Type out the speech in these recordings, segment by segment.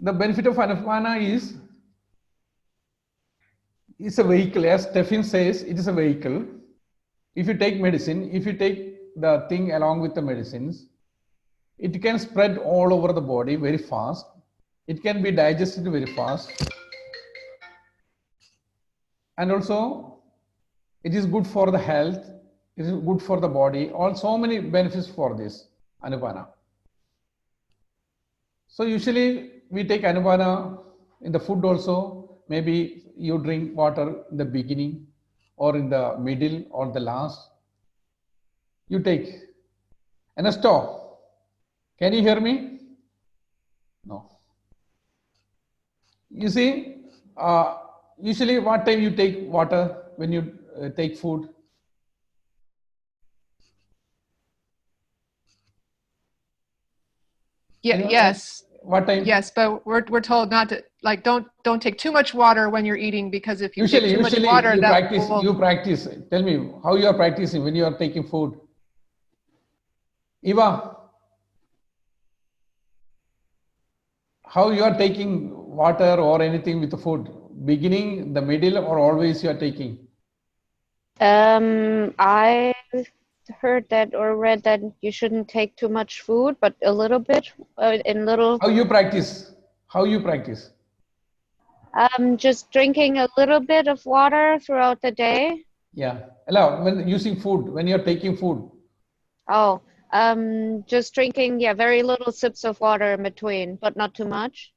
The benefit of Anapana is it's a vehicle. As Stephen says, it is a vehicle. If you take medicine, if you take the thing along with the medicines, it can spread all over the body very fast. It can be digested very fast. And also, it is good for the health. It is good for the body. All so many benefits for this Anupana. So usually we take Anupana in the food also. Maybe you drink water in the beginning or in the middle or the last. You take. Ernesto, can you hear me? No. You see, usually what time you take water when you take food? Yeah, yes. What time? Yes, but we're told not to, like, don't take too much water when you're eating, because if you take too much water, you that practice. will. You practice. Tell me how you are practicing when you are taking food. Eva, how you are taking water or anything with the food? Beginning, the middle, or always you are taking? I heard that or read that you shouldn't take too much food, but a little bit, in little. How you practice? How you practice? Just drinking a little bit of water throughout the day. Yeah. Allow when using food, when you are taking food. Oh, just drinking, yeah, very little sips of water in between, but not too much.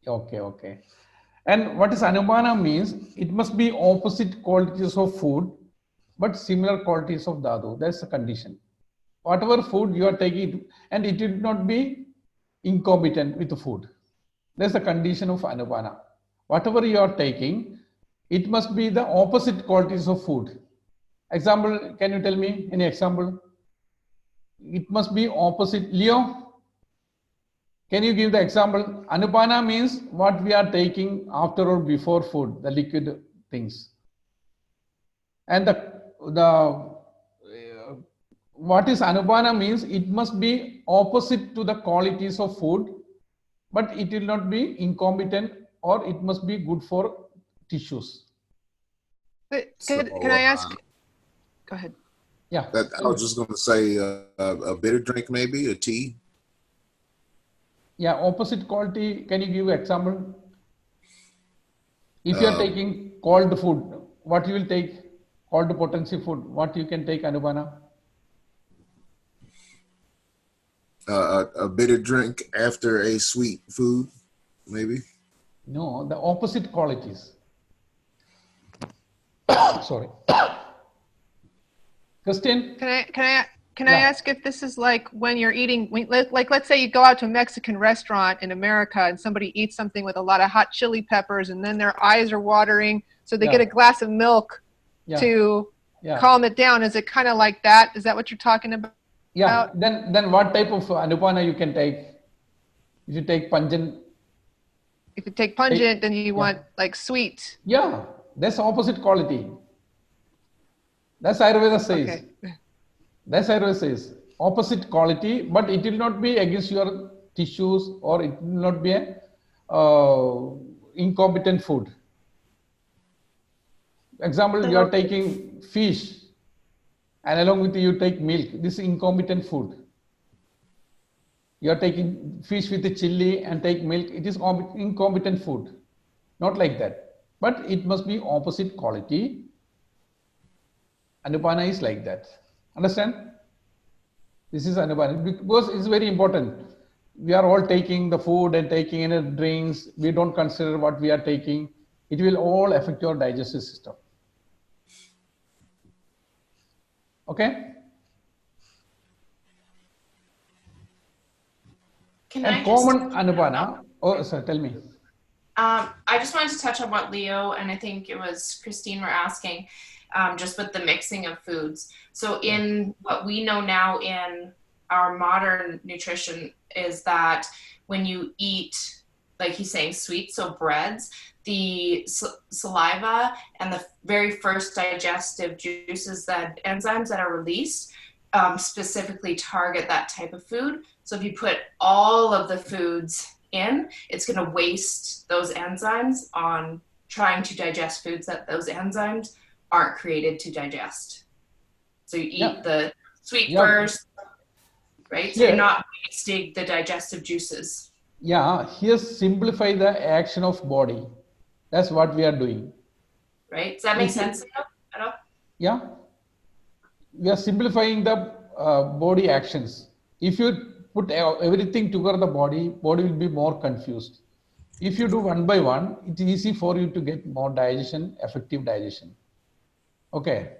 Okay, okay. And what is Anubana means, it must be opposite qualities of food, but similar qualities of dhatu. That's the condition. Whatever food you are taking, and it will not be incompetent with the food. That's the condition of Anubana. Whatever you are taking, it must be the opposite qualities of food. Example, can you tell me any example? It must be opposite. Leo, can you give the example? Anupana means what we are taking after or before food, the liquid things. And what is Anupana means, it must be opposite to the qualities of food, but it will not be incompetent, or it must be good for tissues. Can I ask? Go ahead. Yeah. I was just going to say a bitter drink, maybe a tea. Yeah, opposite quality. Can you give example? If you are taking cold food, what you will take? Cold potency food. What you can take, Anubana? A bitter drink after a sweet food, maybe. No, the opposite qualities. Sorry. Christian? Can I ask if this is like when you're eating, like let's say you go out to a Mexican restaurant in America and somebody eats something with a lot of hot chili peppers and then their eyes are watering, so they get a glass of milk to calm it down. Is it kind of like that? Is that what you're talking about? Yeah. Then what type of Anupana you can take? If you take pungent. If you take pungent, then you want like sweet. Yeah, that's opposite quality. That's Ayurveda says. Okay. That's Ayurveda says. Opposite quality, but it will not be against your tissues, or it will not be a incompetent food. Example, you are taking fish and along with you take milk. This is incompetent food. You are taking fish with the chili and take milk. It is incompetent food. Not like that. But it must be opposite quality. Anupana is like that. Understand? This is Anupana because it's very important. We are all taking the food and taking any drinks. We don't consider what we are taking. It will all affect your digestive system. Okay? Can common Anupana. Oh, sir, tell me. I just wanted to touch on what Leo and I think it was Christine were asking, just with the mixing of foods. So in what we know now in our modern nutrition is that when you eat, like he's saying, sweets, so breads, the saliva and the very first digestive juices, that enzymes that are released specifically target that type of food. So if you put all of the foods in, it's going to waste those enzymes on trying to digest foods that those enzymes aren't created to digest. So you eat the sweet first, right? So you're not wasting the digestive juices. Yeah, here simplify the action of body. That's what we are doing. Right? Does that make sense at all? Yeah. We are simplifying the body actions. If you put everything together, the body will be more confused. If you do one by one, it's easy for you to get more digestion, effective digestion. Okay.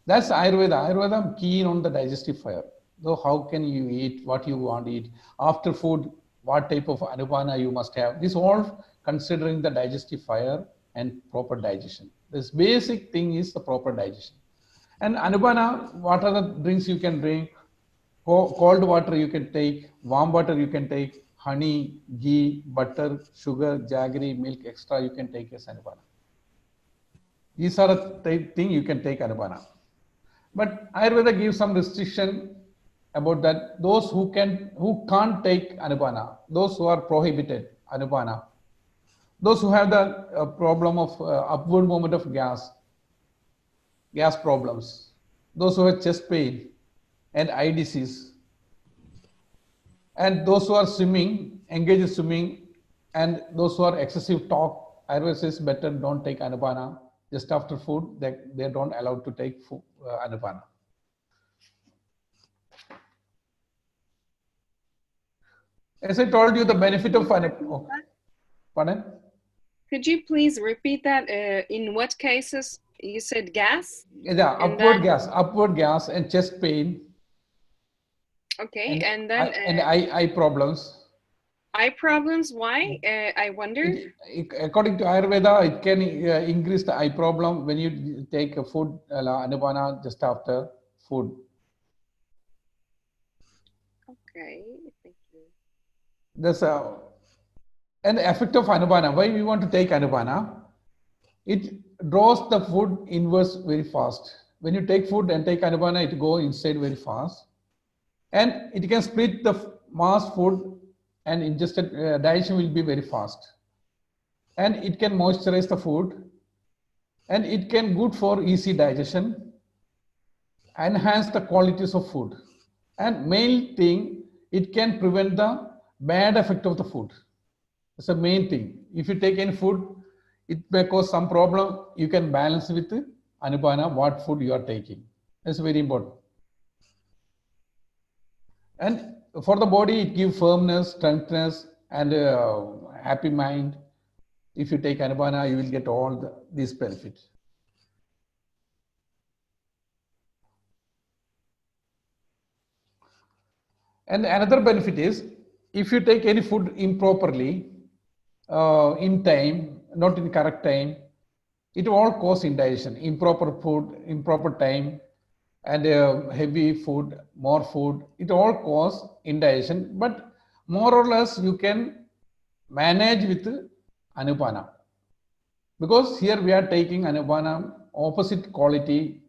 That's Ayurveda. Ayurveda, I'm keen on the digestive fire. So how can you eat what you want to eat? After food, what type of anupana you must have. This all considering the digestive fire and proper digestion. This basic thing is the proper digestion. And anupana, what are the drinks you can drink? Cold water you can take, warm water you can take, honey, ghee, butter, sugar, jaggery, milk, extra you can take as anupana. These are the type thing you can take anupana. But Ayurveda gives some restriction about that. Those who can't take anupana, those who are prohibited anupana, those who have the problem of upward movement of gas problems, those who have chest pain and eye disease, and those who are swimming, engage in swimming, and those who are excessive talk, Ayurveda says better don't take anupana. Just after food, they don't allow to take food, anupana. As I told you, the benefit of anupana. Pardon? Could you please repeat that? In what cases you said gas? Yeah, upward gas and chest pain. Okay, and then and eye problems. Eye problems? Why? I wonder. According to Ayurveda, it can increase the eye problem when you take a food anupana just after food. Okay, thank you. There's an effect of anupana. Why we want to take anupana? It draws the food inwards very fast. When you take food and take anupana, it goes inside very fast. And it can split the mass food and ingested digestion will be very fast. And it can moisturize the food. And it can good for easy digestion, enhance the qualities of food. And main thing, it can prevent the bad effect of the food. It's the main thing. If you take any food, it may cause some problem. You can balance with anupana what food you are taking. That's very important. And for the body, it gives firmness, strengthness, and happy mind. If you take anupana, you will get all these benefits. And another benefit is, if you take any food improperly, in time, not in correct time, it all cause indigestion. Improper food, improper time, and heavy food, more food, it all cause indigestion. But more or less, you can manage with anupana. Because here we are taking anupana, opposite quality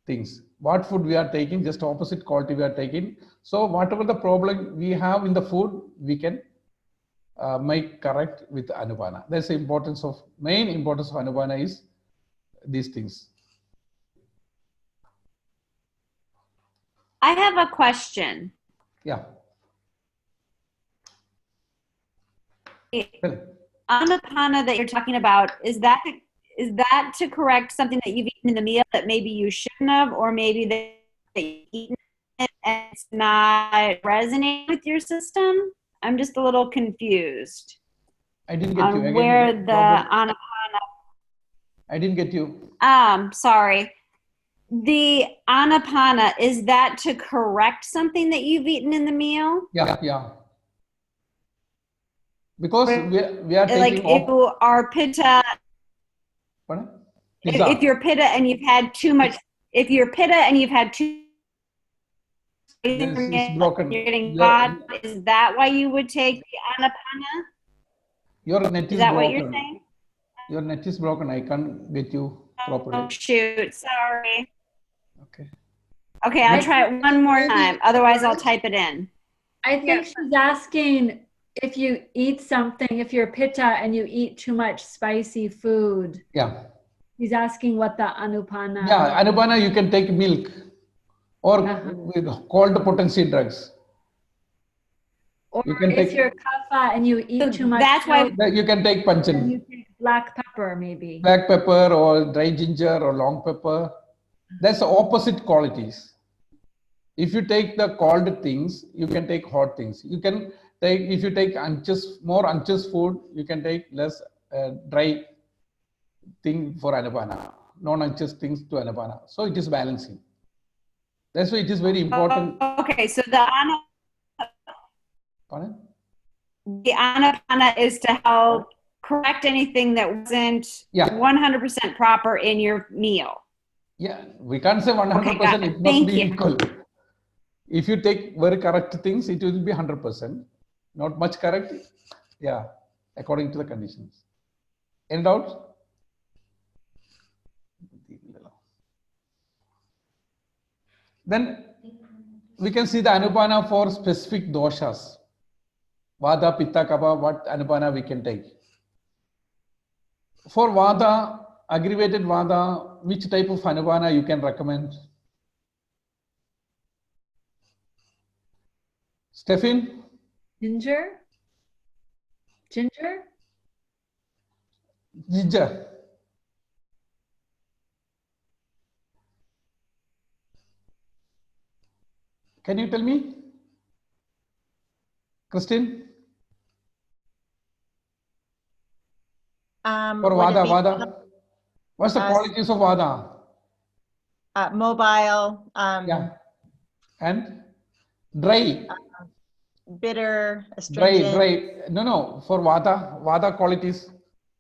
things. What food we are taking, just opposite quality we are taking. So whatever the problem we have in the food, we can make correct with anupana. That's the importance of, main importance of anupana is these things. I have a question. Yeah. Anupana that you're talking about, is that to correct something that you've eaten in the meal that maybe you shouldn't have, or maybe that you've eaten it and it's not resonating with your system? I'm just a little confused. I didn't get you. Again, where the anupana. I didn't get you. Sorry. The anupana, is that to correct something that you've eaten in the meal? Yeah. Because we are taking, like if you are pitta. Pardon? If you're pitta and you've had too much, if you're pitta and you've had too, it's broken. You're getting God, is that why you would take the anupana? Your net is Is that broken. what you're saying? Your net is broken. I can't get you properly. Oh shoot! Sorry. Okay, I'll try it one more time. Otherwise, I'll type it in. I think she's asking if you eat something, if you're pitta and you eat too much spicy food. Yeah. He's asking what the anupana. Yeah, anupana, you can take milk or with cold potency drugs. Or You can if take, you're kapha and you eat too much, That's why you can take then panchan, you take black pepper maybe. black pepper or dry ginger or long pepper. That's the opposite qualities. If you take the cold things, you can take hot things. You can take, if you take more anxious food, you can take less dry thing for anupana, non-anxious things to anupana. So it is balancing. That's why it is very important. Okay, so Pardon? the anapana is to help correct anything that wasn't 100% proper in your meal. Yeah, we can't say 100%. Okay, it must Thank be you. equal. If you take very correct things, it will be 100%. Not much correct. Yeah, according to the conditions. Any doubts? Then we can see the anupana for specific doshas. Vata, Pitta, Kapha, what anupana we can take. For Vata, aggravated Vata, which type of anupana you can recommend? Stephen? Ginger? Ginger? Ginger. Can you tell me? Christine? For Vada. What's the qualities of Vada? Mobile. Yeah. And dry. Bitter, astringent. Dry. No. For Vada qualities.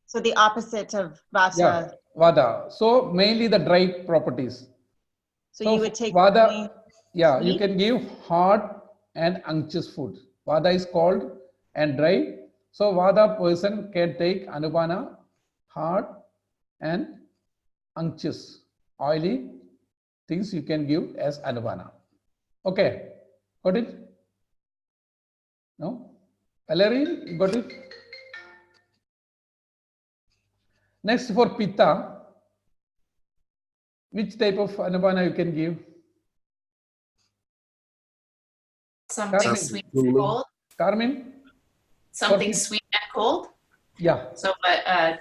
So the opposite of Vata. Yeah, Vada. So mainly the dry properties. So you would take Vada. Yeah, sweet? you can give hot and anxious food. Vada is cold and dry. So Vada person can take anupana, hot and anxious, oily things you can give as anupana. Okay, got it? No? Valerie, you got it? Next for Pitta, which type of anupana you can give? Something Carmen. sweet and cold. Carmen? Something sweet and cold. Yeah. So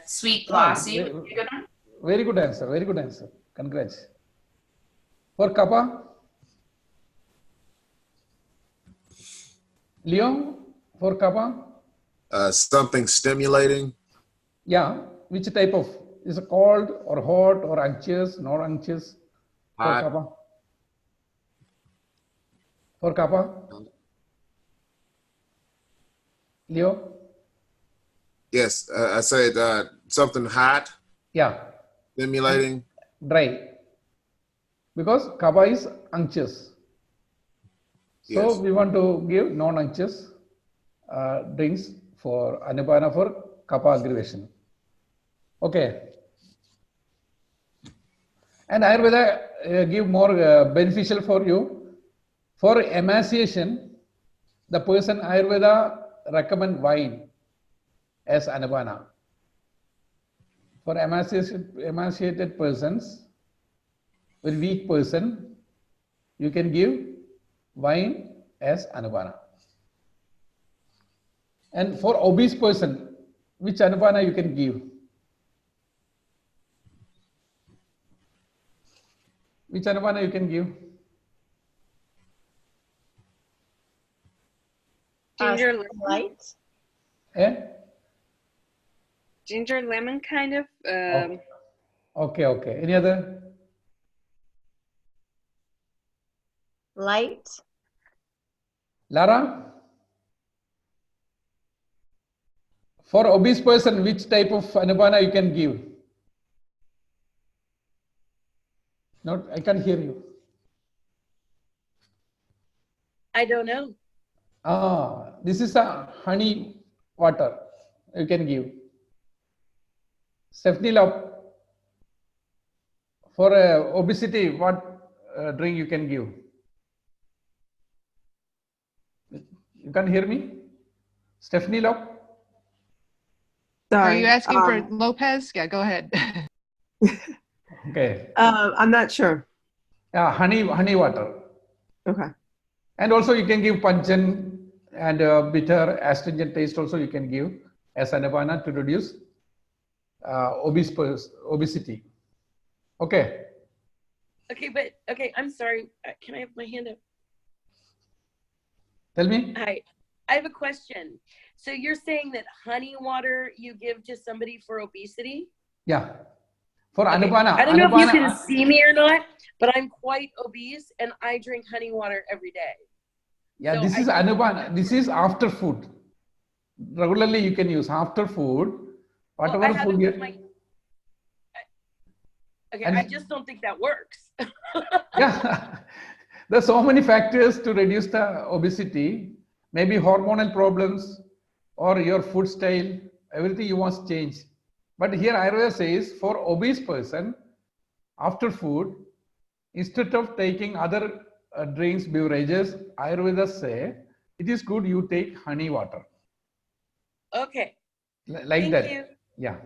sweet glossy would be a good one. Very good answer. Very good answer. Congrats. For Kapha? Leo, for Kapha? Something stimulating. Yeah. Which type of? Is it cold or hot or anxious, not anxious? Hot. For Kapha? For Kapha? Leo? Yes, I said something hot. Yeah. Stimulating. Dry. Because Kapha is anxious. So Yes. we want to give non-anxious drinks for anupana for Kapha aggravation. Okay. And Ayurveda give more beneficial for you. For emaciation, the person Ayurveda recommend wine as anupana. For emaciated persons, very weak person, you can give wine as anupana. And for obese person, which anupana you can give? Which anupana you can give? Ginger lemon. Light. Eh? Ginger lemon kind of. Okay. Any other? Light. Lara? For obese person, which type of anupana you can give? Not, I can't hear you. I don't know. This is a honey water you can give. Stephanie Love, for obesity, what drink you can give? You can hear me? Stephanie Locke? Are Sorry. you asking for Lopez? Yeah, go ahead. Okay. I'm not sure. Yeah, honey water. Okay. And also you can give pungent and bitter, astringent taste also you can give as anapana to reduce obesity. Okay. Okay, but okay, I'm sorry. Can I have my hand up? Tell me. Hi. I have a question. So you're saying that honey water you give to somebody for obesity? Yeah. For Okay. anapana. I don't know if you can see me or not, but I'm quite obese and I drink honey water every day. Yeah, So this is anapana. This is after food. Regularly you can use after food. Whatever I have food it you... with my... Okay, And- I just don't think that works. Yeah. There's so many factors to reduce the obesity. Maybe hormonal problems or your food style, everything you want to change. But here Ayurveda says for obese person, after food, instead of taking other drinks, beverages, Ayurveda say it is good you take honey water. Okay. Like Thank that. you. Yeah.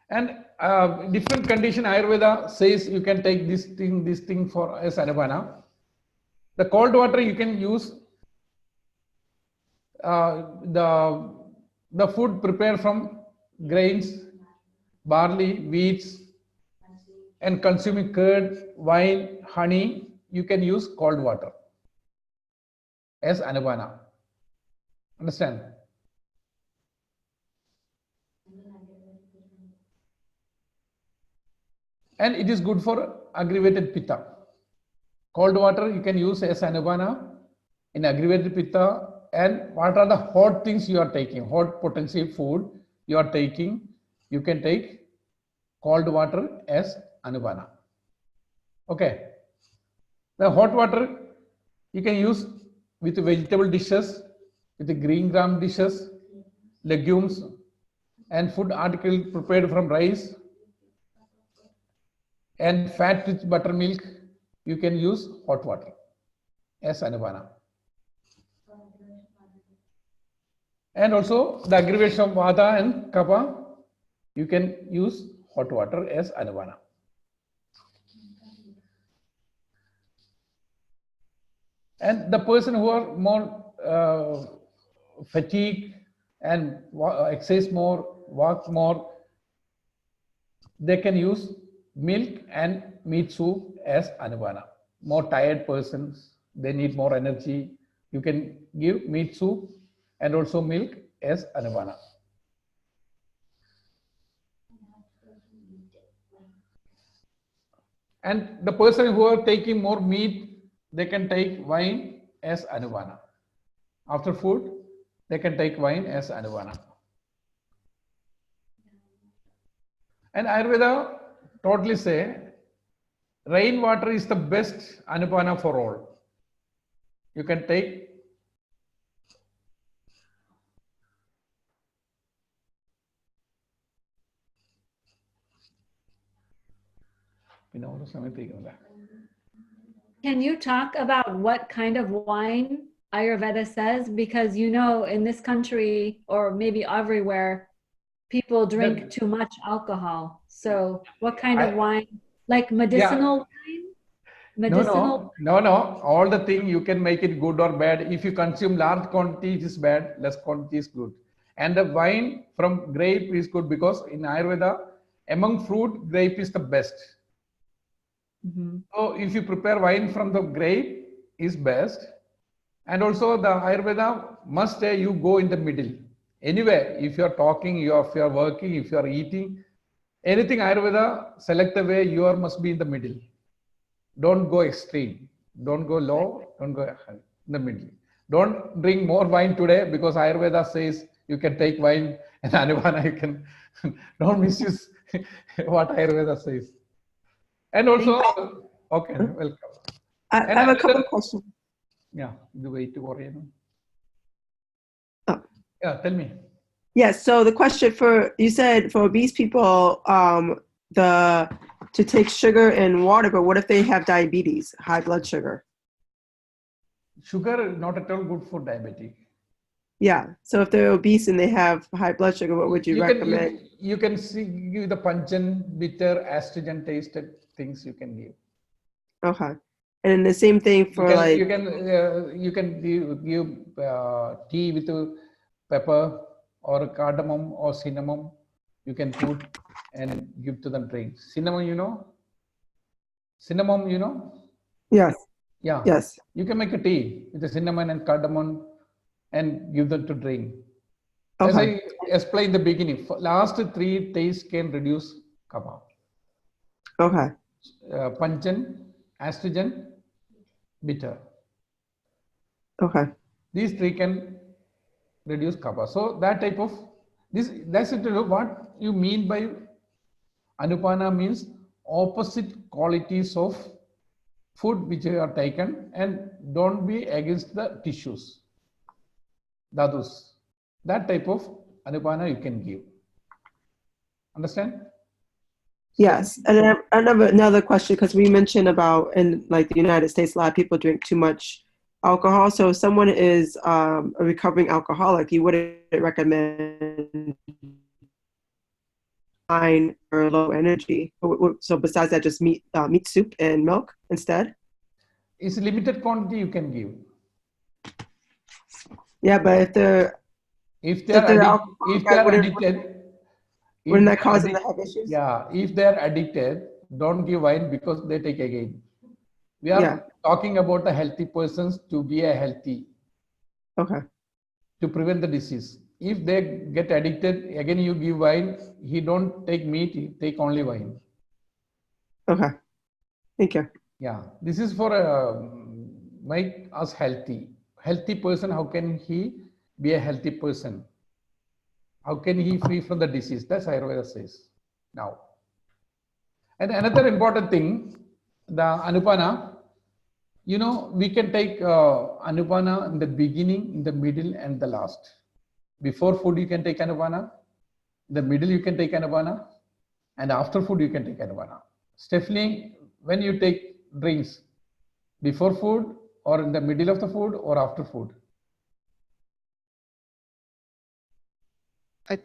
And different condition Ayurveda says you can take this thing for as anapana. The cold water you can use the food prepared from grains, barley, wheats, and consuming curd, wine, honey. You can use cold water as anapana. Understand? And it is good for aggravated pitta. Cold water you can use as anapana in aggravated pitta. And what are the hot things you are taking? Hot potency food you are taking. You can take cold water as anapana. Okay. The hot water you can use with vegetable dishes, with the green gram dishes, legumes, and food article prepared from rice and fat rich buttermilk. You can use hot water as anapana. And also the aggravation of vata and kapha, you can use hot water as anapana. And the person who are more fatigued and exercise more, walk more, they can use milk and meat soup as anapana. More tired persons, they need more energy. You can give meat soup and also milk as anapana. And the person who are taking more meat, they can take wine as anapana. After food, they can take wine as anapana. And Ayurveda totally say rainwater is the best anapana for all. You can take Can you talk about what kind of wine Ayurveda says? Because you know, in this country or maybe everywhere, people drink too much alcohol. So what kind of wine? Like medicinal wine? Medicinal? No. All the thing you can make it good or bad. If you consume large quantity, it is bad. Less quantity is good. And the wine from grape is good because in Ayurveda, among fruit, grape is the best. Mm-hmm. So if you prepare wine from the grape is best. And also the Ayurveda must say you go in the middle. Anyway, if you are talking, if you are working, if you are eating, anything Ayurveda, select the way you must be in the middle. Don't go extreme. Don't go low. Don't go high. In the middle. Don't drink more wine today because Ayurveda says you can take wine and anapana you can. Don't misuse what Ayurveda says. And also, okay, welcome. I have a couple of questions. Yeah, the way to worry. Oh. Yeah, tell me. Yes. So the question you said for obese people, to take sugar and water, but what if they have diabetes, high blood sugar? Sugar is not at all good for diabetic. Yeah. So if they're obese and they have high blood sugar, what would you recommend? You can give the pungent, bitter, astringent tasted things you can give. Okay. And then the same thing for you can give tea with pepper or cardamom or cinnamon. You can put and give to them drink. Cinnamon, you know? Cinnamon, you know? Yes. Yeah. Yes. You can make a tea with the cinnamon and cardamom and give them to drink. Okay. As I explained in the beginning, last 3 tastes can reduce kapha. Okay. Pungent, astringent, bitter. Okay. These 3 can reduce kapha. So that type of that's it. What you mean by anupana means opposite qualities of food which are taken, and don't be against the tissues, dadus. That type of anupana you can give. Understand? Yes. And then I have another question, because we mentioned about in like the United States, a lot of people drink too much alcohol. So if someone is a recovering alcoholic, you wouldn't recommend wine or low energy. So besides that, just meat soup and milk instead? It's a limited quantity you can give. Yeah, but if they're addicted, wouldn't that cause them to have issues? Yeah, if they're addicted, don't give wine because they take again. We are talking about the healthy persons to be a healthy. Okay. To prevent the disease. If they get addicted, again you give wine, he don't take meat, he take only wine. Okay. Thank you. Yeah, this is for make us healthy. Healthy person, how can he be a healthy person? How can he free from the disease? That's Ayurveda says now. And another important thing, the anupana, you know, we can take anupana in the beginning, in the middle, and the last. Before food, you can take anupana. In the middle, you can take anupana. And after food, you can take anupana. Stephanie, when you take drinks, before food, or in the middle of the food, or after food?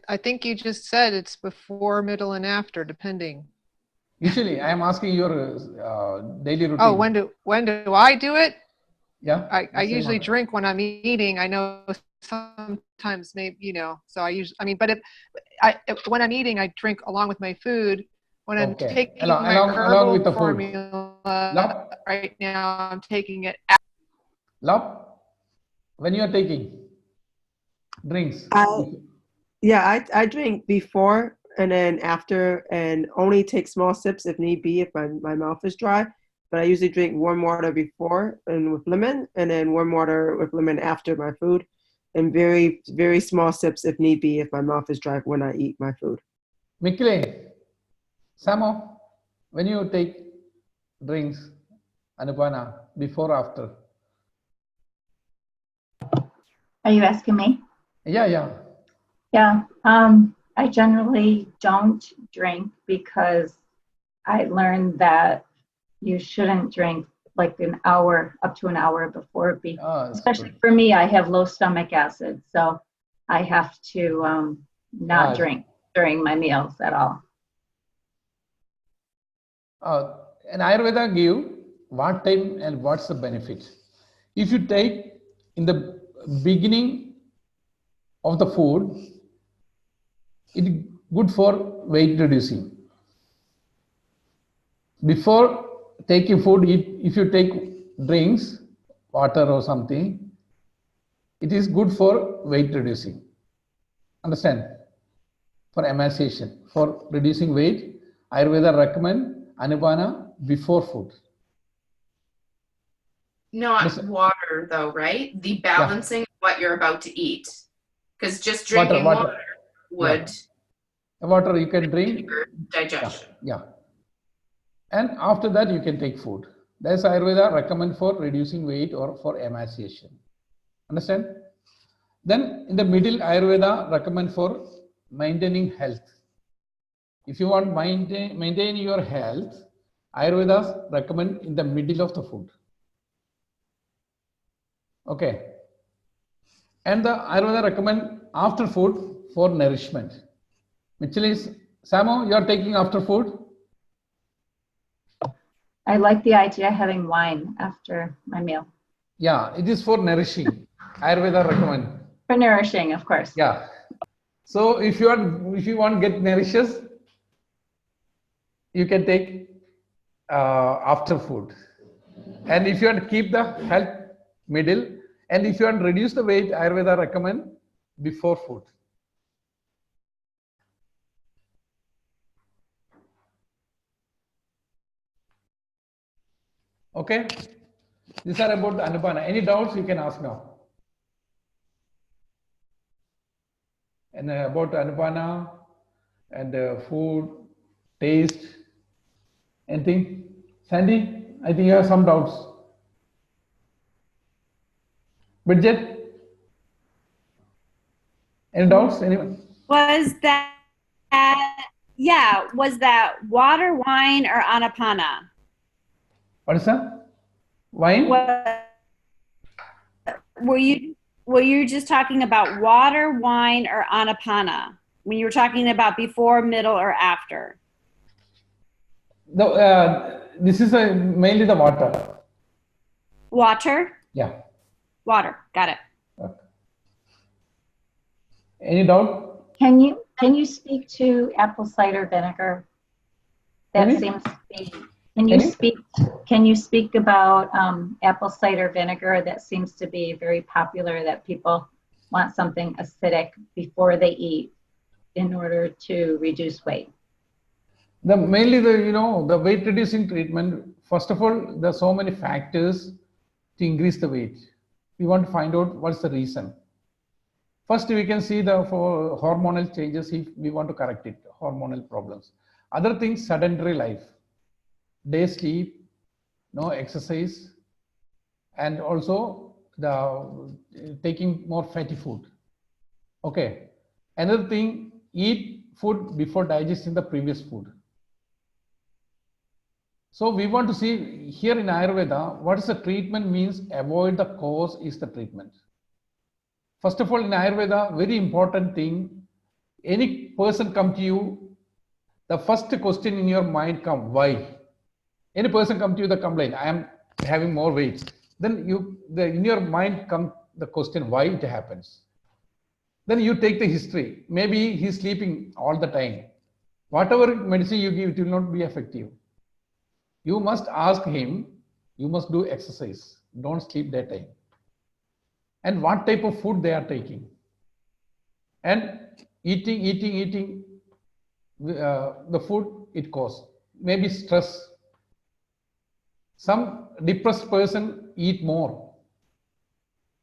I think you just said it's before, middle, and after, depending. Usually, I am asking your daily routine. Oh, when do I do it? Yeah. I usually drink when I'm eating. I know sometimes maybe, you know, so but when I'm eating, I drink along with my food. When I'm taking my herbal with the formula right now, I'm taking it. Love, when you are taking drinks. I drink before and then after, and only take small sips if need be, if my mouth is dry. But I usually drink warm water before and with lemon, and then warm water with lemon after my food, and very, very small sips if need be, if my mouth is dry when I eat my food. Mikle, Samo, when you take drinks, anupana, before, after? Are you asking me? Yeah. Yeah. I generally don't drink because I learned that you shouldn't drink like up to an hour before. Especially for me, I have low stomach acid, so I have to not drink during my meals at all. And Ayurveda give what time and what's the benefit. If you take in the beginning of the food, it's good for weight reducing. Before taking food, if you take drinks, water or something, it is good for weight reducing. Understand? For emaciation, for reducing weight, Ayurveda recommend anupana before food. Not water though, right? The balancing of what you're about to eat. Because just drinking water would... Water you can drink. Digestion. Yeah. And after that, you can take food. That's Ayurveda recommend for reducing weight or for emaciation. Understand? Then in the middle, Ayurveda recommend for maintaining health. If you want maintain your health, Ayurveda recommend in the middle of the food. Okay. And the Ayurveda recommend after food for nourishment. Mitchell is, Samo, you are taking after food? I like the idea of having wine after my meal. Yeah, it is for nourishing. Ayurveda recommend. For nourishing, of course. Yeah. So if you want to get nourishes, you can take after food. And if you want to keep the health middle, and if you want to reduce the weight, Ayurveda recommend before food. Okay. These are about the Anupana. Any doubts you can ask now. And about Anupana and food, taste, anything? Sandy, I think you have some doubts. Bridget, any doubts? Anyone? Was that water, wine, or anapana? What is that? Wine? Were you just talking about water, wine, or anapana when you were talking about before, middle, or after? This is mainly the water. Water? Yeah. Water. Got it. Okay. Any doubt? Can you speak to apple cider vinegar? That seems to be. Can you speak about apple cider vinegar? That seems to be very popular, that people want something acidic before they eat in order to reduce weight. Mainly the weight reducing treatment. First of all, there are so many factors to increase the weight. We want to find out what's the reason. First, we can see for hormonal changes if we want to correct it, hormonal problems. Other things, sedentary life, day sleep, no exercise, and also the taking more fatty food. Okay. Another thing, eat food before digesting the previous food. So we want to see here in Ayurveda, what is the treatment means avoid the cause is the treatment. First of all, in Ayurveda, very important thing, any person come to you, the first question in your mind come, why? Any person come to you, the complaint, I am having more weight. Then in your mind come the question, why it happens. Then you take the history. Maybe he's sleeping all the time. Whatever medicine you give, it will not be effective. You must ask him, you must do exercise. Don't sleep that time. And what type of food they are taking. And eating the food it causes. Maybe stress. Some depressed person eat more.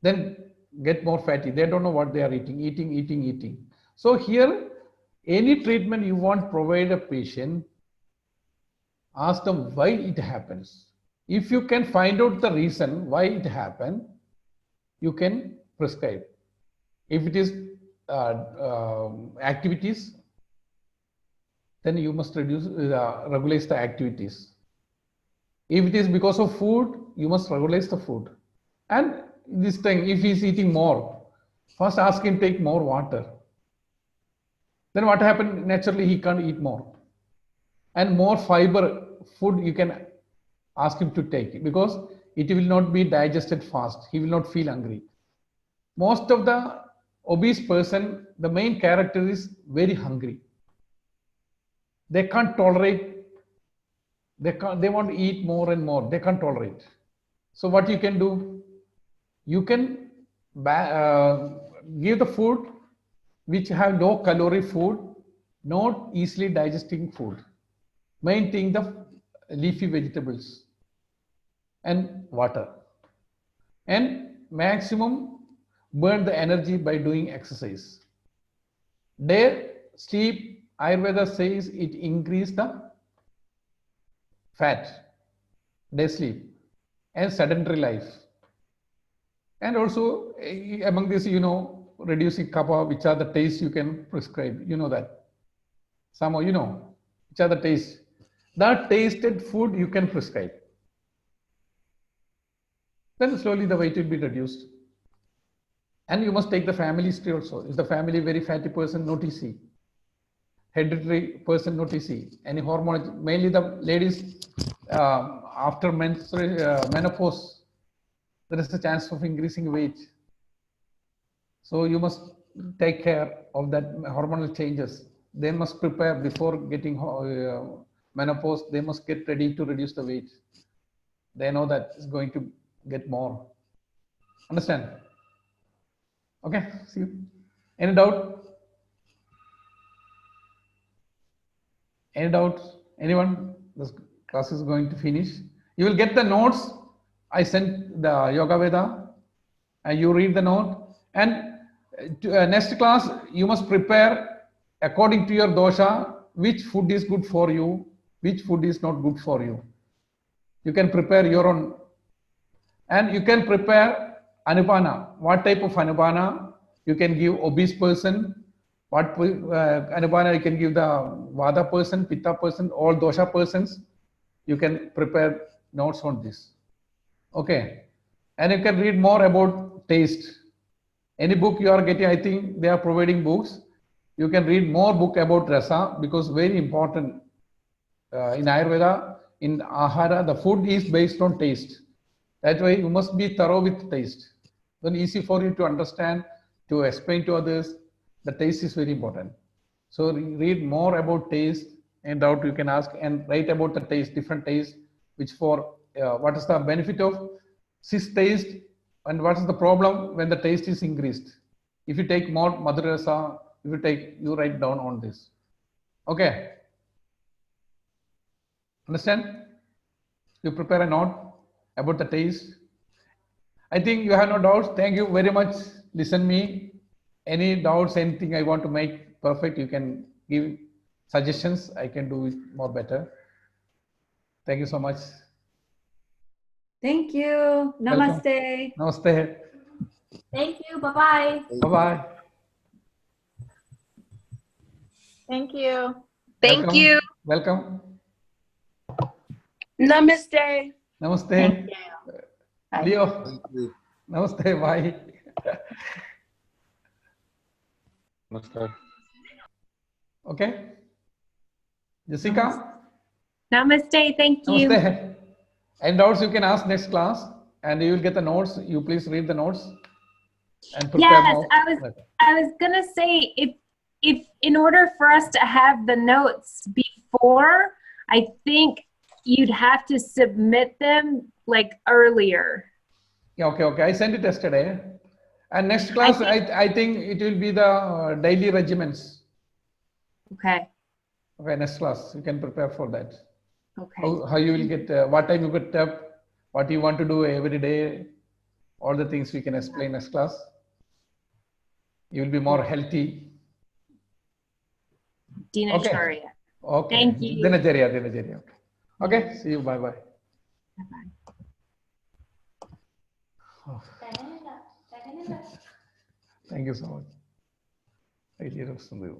Then get more fatty. They don't know what they are eating. So here, any treatment you want to provide a patient, ask them why it happens. If you can find out the reason why it happened, you can prescribe. If it is activities, then you must regulate the activities. If it is because of food, you must regulate the food. And this thing, if he is eating more, first ask him take more water. Then what happens? Naturally, he can't eat more. And more fiber food you can ask him to take, because it will not be digested fast. He will not feel hungry. Most of the obese person, the main character is very hungry. They can't tolerate. They want to eat more and more. They can't tolerate. So what you can do? You can give the food which have low calorie food, not easily digesting food. Main thing, the leafy vegetables and water. And maximum burn the energy by doing exercise. Day sleep, Ayurveda says it increase the fat, day sleep, and sedentary life. And also among this, reducing kapha, which are the tastes you can prescribe. You know that. Somehow, which are the taste. That tasted food you can prescribe. Then slowly the weight will be reduced. And you must take the family history also. Is the family very fatty person? Not easy. Hereditary person? Not easy. Any hormone? Mainly the ladies after menopause, there is a chance of increasing weight. So you must take care of that hormonal changes. They must prepare before getting menopause. They must get ready to reduce the weight. They know that it's going to get more. Understand? Okay, see you. Any doubt? Any doubts? Anyone? This class is going to finish. You will get the notes. I sent the Yoga Veda, and you read the note. And next class, you must prepare according to your dosha, which food is good for you, which food is not good for you. You can prepare your own. And you can prepare Anupana. What type of Anupana? You can give obese person. What Anupana you can give the Vada person, Pitta person, all dosha persons. You can prepare notes on this. Okay. And you can read more about taste. Any book you are getting, I think they are providing books. You can read more book about rasa because very important in Ayurveda, in Ahara, the food is based on taste. That way you must be thorough with taste. Then easy for you to understand, to explain to others. The taste is very important. So read more about taste, and doubt you can ask and write about the taste, different taste, which for what is the benefit of cis taste and what is the problem when the taste is increased. If you take more Madhurasa, you write down on this. Okay. Understand? You prepare a note about the taste. I think you have no doubts. Thank you very much. Listen me. Any doubts, anything I want to make perfect, you can give suggestions. I can do it more better. Thank you so much. Thank you. Namaste. Welcome. Namaste. Thank you. Bye-bye. Bye-bye. Thank you. Thank Welcome. you. Welcome. Namaste. Namaste. Thank you. Leo. Thank you. Namaste. Bye. Namaskar. Okay. Jessica. Namaste. Thank you. Namaste. Any doubts you can ask next class, and you will get the notes. You please read the notes and prepare Yes, more. I was gonna say if in order for us to have the notes before, I think you'd have to submit them like earlier. Yeah, okay. I sent it yesterday. And next class, I think it will be the daily regimens. Okay. Okay, next class, you can prepare for that. Okay. How you will get, what time you get up, what you want to do every day, all the things we can explain next class. You will be more healthy. Dinacharya. Okay. Thank you. Dinacharya. Okay, see you. Bye-bye. Bye-bye. Oh. Thank you so much. Idea of Sunday.